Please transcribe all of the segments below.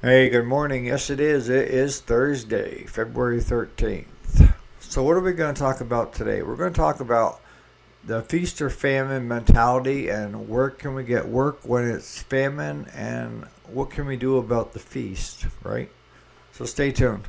Hey, good morning. Yes, it is. It is Thursday, February 13th. So, what are we going to talk about today? We're going to talk about the feast or famine mentality and where can we get work when it's famine and what can we do about the feast, right? So, stay tuned.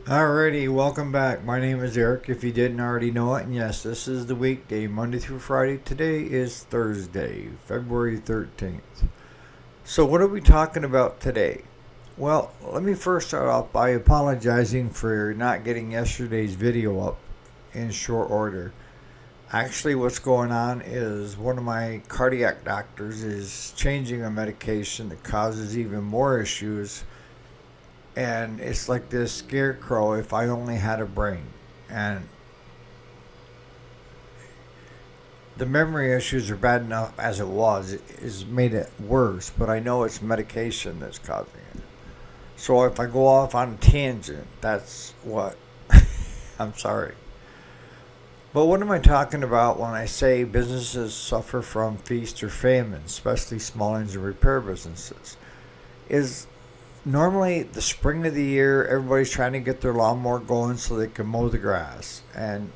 Alrighty, welcome back. My name is Eric, if you didn't already know it. And yes, this is the weekday, Monday through Friday. Today is Thursday, February 13th. So, what are we talking about today? Well, let me first start off by apologizing for not getting yesterday's video up in short order. Actually, what's going on is one of my cardiac doctors is changing a medication that causes even more issues. And it's like this scarecrow if I only had a brain. And the memory issues are bad enough as it was. It has made it worse, but I know it's medication that's causing it. So if I go off on a tangent, that's what. I'm sorry. But what am I talking about when I say businesses suffer from feast or famine, especially small engine repair businesses? Is normally the spring of the year, everybody's trying to get their lawnmower going so they can mow the grass. And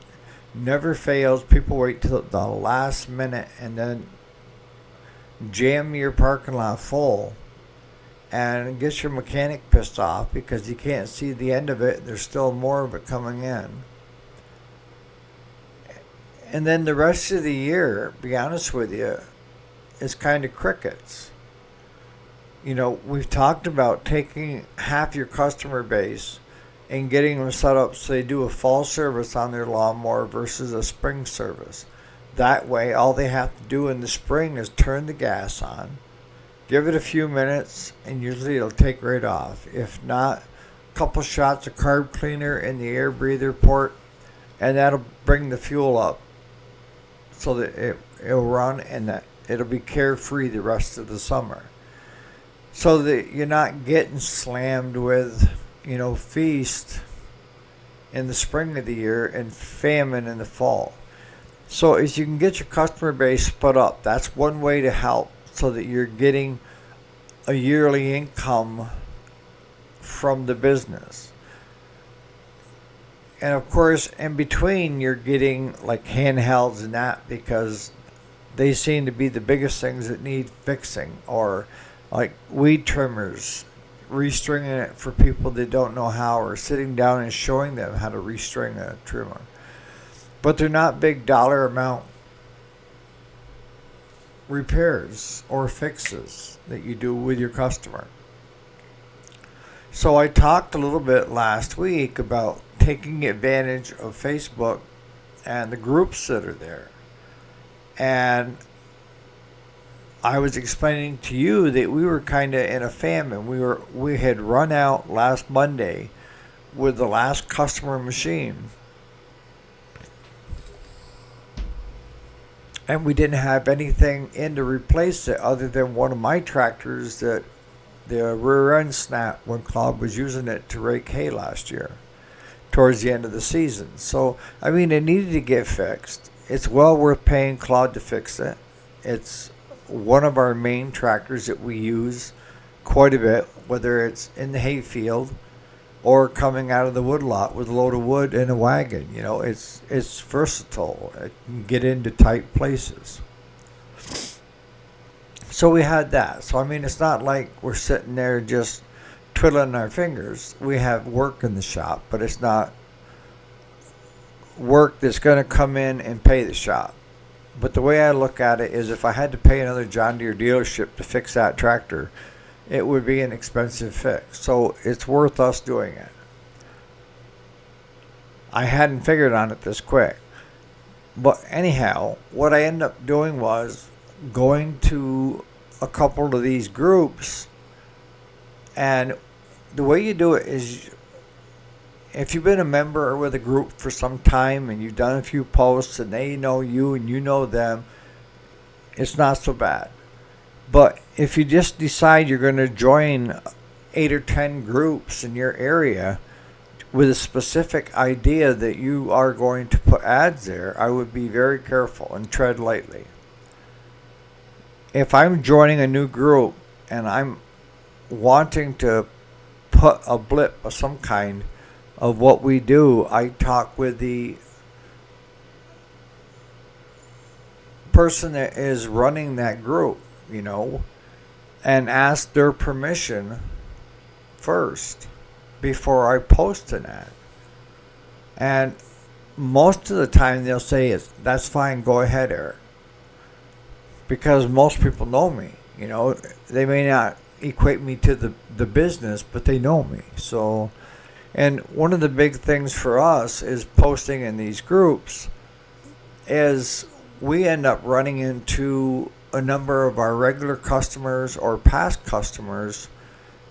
never fails, people wait till the last minute and then jam your parking lot full and get your mechanic pissed off because you can't see the end of it. There's still more of it coming in. And then the rest of the year, be honest with you, is kind of crickets. You know, we've talked about taking half your customer base and getting them set up so they do a fall service on their lawnmower versus a spring service. That way, all they have to do in the spring is turn the gas on, give it a few minutes, and usually it'll take right off. If not, a couple shots of carb cleaner in the air breather port, and that'll bring the fuel up so that it'll run and that it'll be carefree the rest of the summer. So that you're not getting slammed with, feast in the spring of the year and famine in the fall. So as you can get your customer base split up, that's one way to help so that you're getting a yearly income from the business. And of course, in between, you're getting like handhelds and that because they seem to be the biggest things that need fixing, or like weed trimmers, restringing it for people that don't know how, or sitting down and showing them how to restring a trimmer. But they're not big dollar amount repairs or fixes that you do with your customer. So I talked a little bit last week about taking advantage of Facebook and the groups that are there. And I was explaining to you that we were kind of in a famine. We had run out last Monday with the last customer machine, and we didn't have anything in to replace it other than one of my tractors that the rear end snapped when Claude was using it to rake hay last year towards the end of the season. So I mean, it needed to get fixed. It's well worth paying Claude to fix it. It's one of our main tractors that we use quite a bit, whether it's in the hayfield or coming out of the woodlot with a load of wood in a wagon. It's versatile. It can get into tight places. So we had that. So I mean, it's not like we're sitting there just twiddling our fingers. We have work in the shop, but it's not work that's going to come in and pay the shop. But the way I look at it is if I had to pay another John Deere dealership to fix that tractor, it would be an expensive fix. So it's worth us doing it. I hadn't figured on it this quick. But anyhow, what I ended up doing was going to a couple of these groups. And the way you do it is, if you've been a member with a group for some time and you've done a few posts and they know you and you know them, it's not so bad. But if you just decide you're going to join 8 or 10 groups in your area with a specific idea that you are going to put ads there, I would be very careful and tread lightly. If I'm joining a new group and I'm wanting to put a blip of some kind of what we do, I talk with the person that is running that group, and ask their permission first before I post an ad. And most of the time they'll say, that's fine, go ahead, Eric. Because most people know me. They may not equate me to the business, but they know me. So, and one of the big things for us is posting in these groups is we end up running into a number of our regular customers or past customers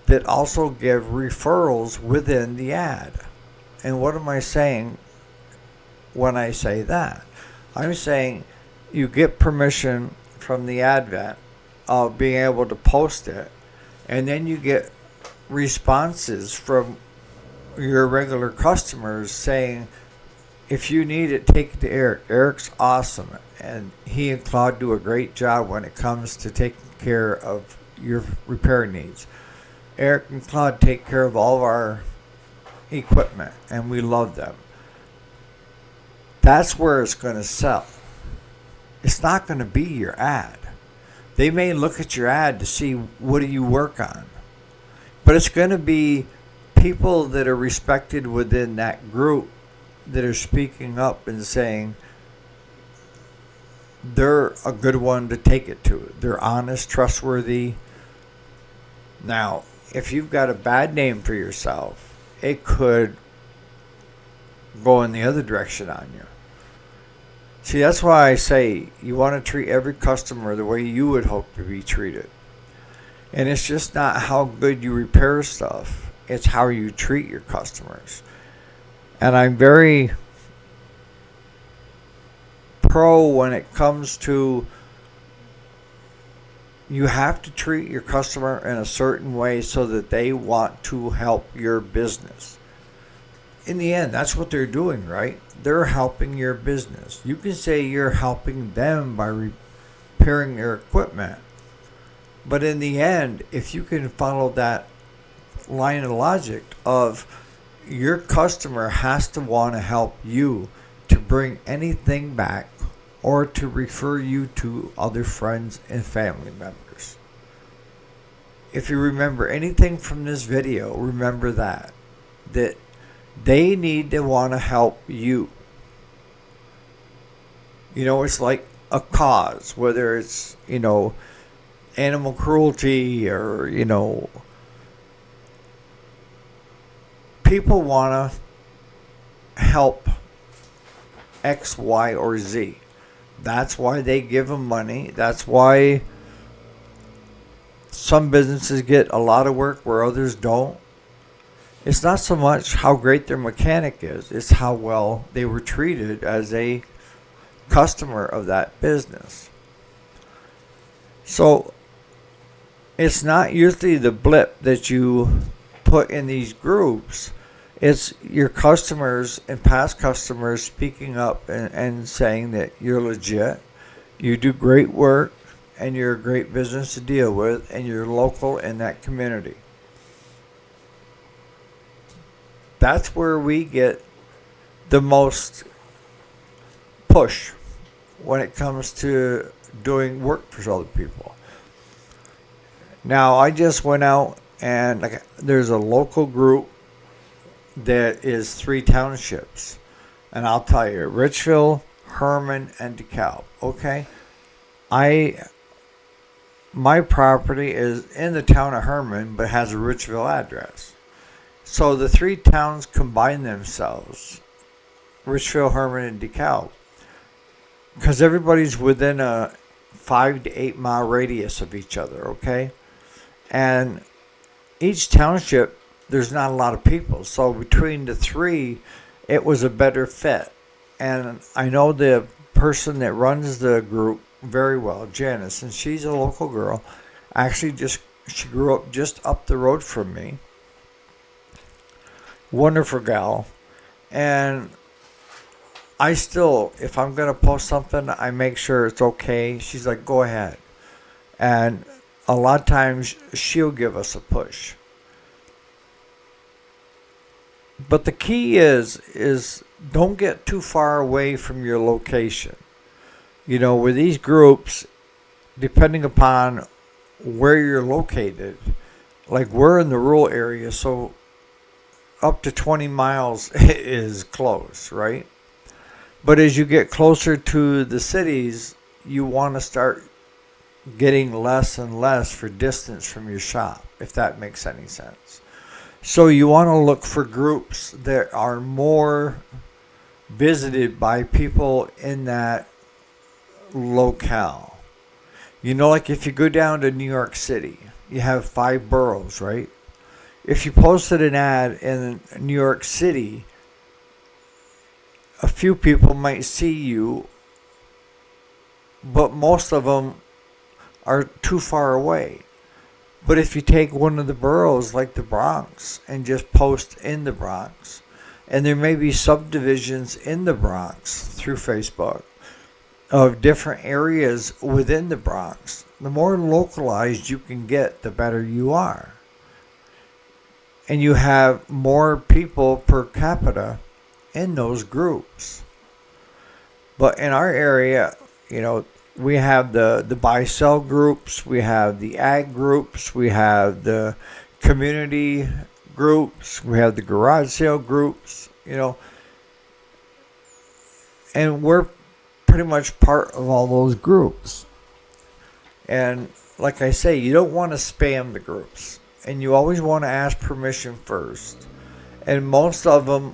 that also give referrals within the ad. And what am I saying when I say that? I'm saying you get permission from the advent of being able to post it, and then you get responses from your regular customers saying, if you need it, take it to Eric. Eric's awesome. And he and Claude do a great job when it comes to taking care of your repair needs. Eric and Claude take care of all of our equipment, and we love them. That's where it's going to sell. It's not going to be your ad. They may look at your ad to see what do you work on. But it's going to be people that are respected within that group that are speaking up and saying they're a good one to take it to. They're honest, trustworthy. Now, if you've got a bad name for yourself, it could go in the other direction on you. See, that's why I say you want to treat every customer the way you would hope to be treated. And it's just not how good you repair stuff. It's how you treat your customers. And I'm very pro when it comes to you have to treat your customer in a certain way so that they want to help your business. In the end, that's what they're doing, right? They're helping your business. You can say you're helping them by repairing their equipment. But in the end, if you can follow that line of logic of your customer has to want to help you to bring anything back or to refer you to other friends and family members. If you remember anything from this video, remember that they need to want to help you. It's like a cause, whether it's, animal cruelty or, people want to help X, Y, or Z. That's why they give them money. That's why some businesses get a lot of work where others don't. It's not so much how great their mechanic is. It's how well they were treated as a customer of that business. So it's not usually the blip that you put in these groups. It's your customers and past customers speaking up and saying that you're legit, you do great work, and you're a great business to deal with, and you're local in that community. That's where we get the most push when it comes to doing work for other people. Now, I just went out and there's a local group that is 3 townships. And I'll tell you, Richville, Herman, and DeKalb. Okay? My property is in the town of Herman, but has a Richville address. So the 3 towns combine themselves, Richville, Herman, and DeKalb, because everybody's within a 5 to 8 mile radius of each other, okay? And each township, there's not a lot of people. So between the 3, it was a better fit. And I know the person that runs the group very well, Janice, and she's a local girl. Actually, just she grew up just up the road from me. Wonderful gal, and I still, if I'm gonna post something, I make sure it's okay. She's like, go ahead, and a lot of times she'll give us a push. But the key is don't get too far away from your location. With these groups, depending upon where you're located, like we're in the rural area, so up to 20 miles is close, right? But as you get closer to the cities, you want to start getting less and less for distance from your shop, if that makes any sense. So you want to look for groups that are more visited by people in that locale. Like if you go down to New York City, you have 5 boroughs, right? If you posted an ad in New York City, a few people might see you, but most of them are too far away. But if you take one of the boroughs like the Bronx and just post in the Bronx, and there may be subdivisions in the Bronx through Facebook of different areas within the Bronx, the more localized you can get, the better you are. And you have more people per capita in those groups. But in our area, we have the buy sell groups, we have the ag groups, we have the community groups, we have the garage sale groups, and we're pretty much part of all those groups. And like I say, you don't want to spam the groups, and you always want to ask permission first. And most of them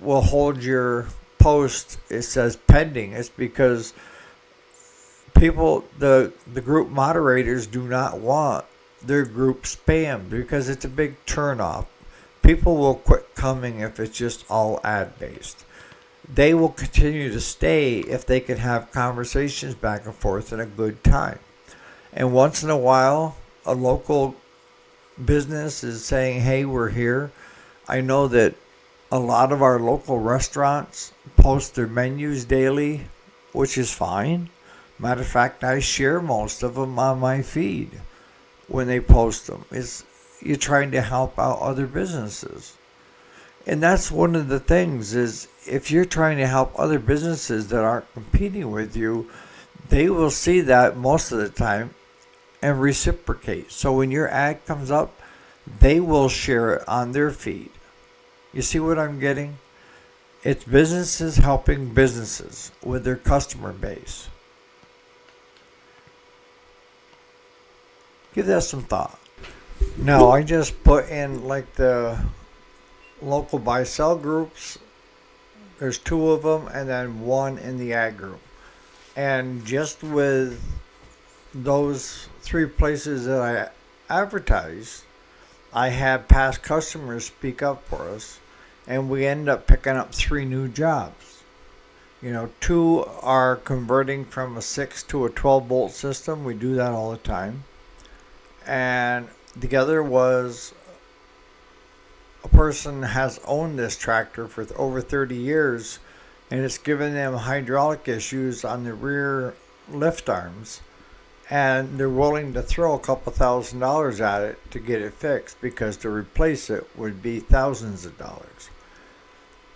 will hold your post, it says pending. It's because people, the group moderators do not want their group spammed because it's a big turnoff. People will quit coming if it's just all ad based. They will continue to stay if they can have conversations back and forth in a good time. And once in a while, a local business is saying, hey, we're here. I know that a lot of our local restaurants post their menus daily, which is fine. Matter of fact, I share most of them on my feed when they post them. You're trying to help out other businesses. And that's one of the things is if you're trying to help other businesses that aren't competing with you, they will see that most of the time and reciprocate. So when your ad comes up, they will share it on their feed. You see what I'm getting? It's businesses helping businesses with their customer base. Give that some thought. No, I just put in like the local buy sell groups. There's 2 of them and then 1 in the ag group. And just with those 3 places that I advertise, I had past customers speak up for us, and we end up picking up 3 new jobs. 2 are converting from a 6 to a 12 volt system. We do that all the time. And the other was a person has owned this tractor for over 30 years, and it's given them hydraulic issues on the rear lift arms. And they're willing to throw a couple $1,000s at it to get it fixed because to replace it would be thousands of dollars.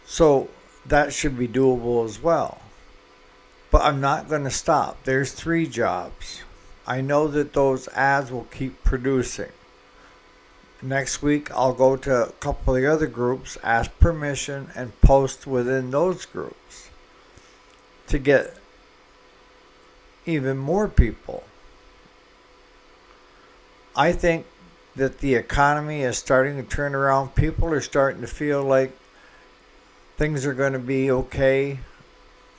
So that should be doable as well. But I'm not going to stop. There's 3 jobs. I know that those ads will keep producing. Next week, I'll go to a couple of the other groups, ask permission, and post within those groups to get even more people. I think that the economy is starting to turn around. People are starting to feel like things are going to be okay,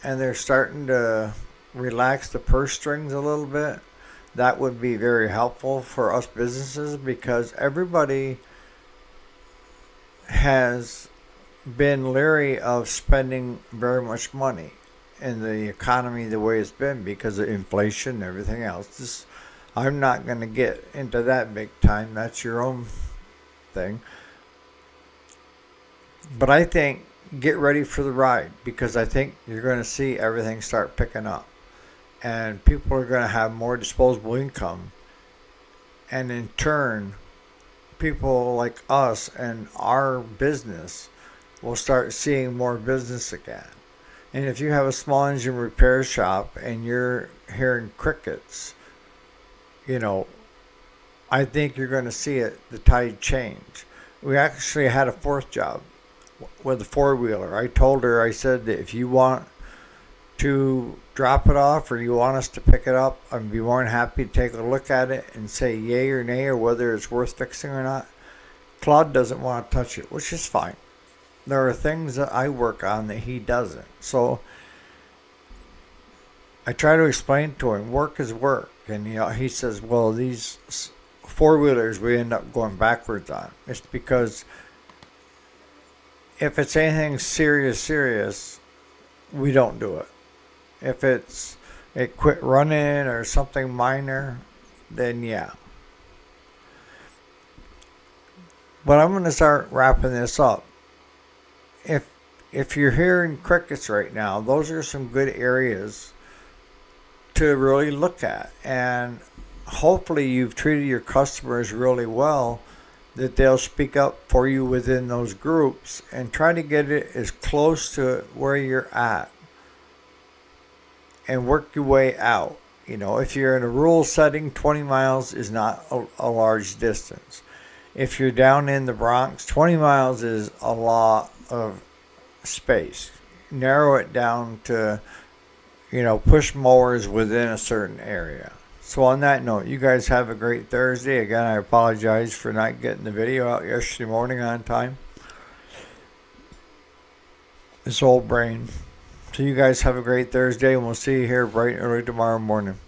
and they're starting to relax the purse strings a little bit. That would be very helpful for us businesses because everybody has been leery of spending very much money. in the economy the way it's been because of inflation and everything else. I'm not going to get into that big time. That's your own thing. But I think get ready for the ride because I think you're going to see everything start picking up. And people are going to have more disposable income. And in turn, people like us and our business will start seeing more business again. And if you have a small engine repair shop and you're hearing crickets, you know, I think you're going to see the tide change. We actually had a fourth job with a four-wheeler. I told her, I said that if you want to drop it off or you want us to pick it up, I'd be more than happy to take a look at it and say yay or nay or whether it's worth fixing or not. Claude doesn't want to touch it, which is fine. There are things that I work on that he doesn't. So I try to explain to him, work is work. And he says, well, these four-wheelers we end up going backwards on. It's because if it's anything serious, we don't do it. If it quit running or something minor, then yeah. But I'm going to start wrapping this up. If you're hearing crickets right now, those are some good areas to really look at. And hopefully you've treated your customers really well, that they'll speak up for you within those groups and try to get it as close to where you're at and work your way out. If you're in a rural setting, 20 miles is not a large distance. If you're down in the Bronx, 20 miles is a lot of space. Narrow it down to, push mowers within a certain area. So on that note, you guys have a great Thursday. Again, I apologize for not getting the video out yesterday morning on time. This old brain. So you guys have a great Thursday, and we'll see you here bright and early tomorrow morning.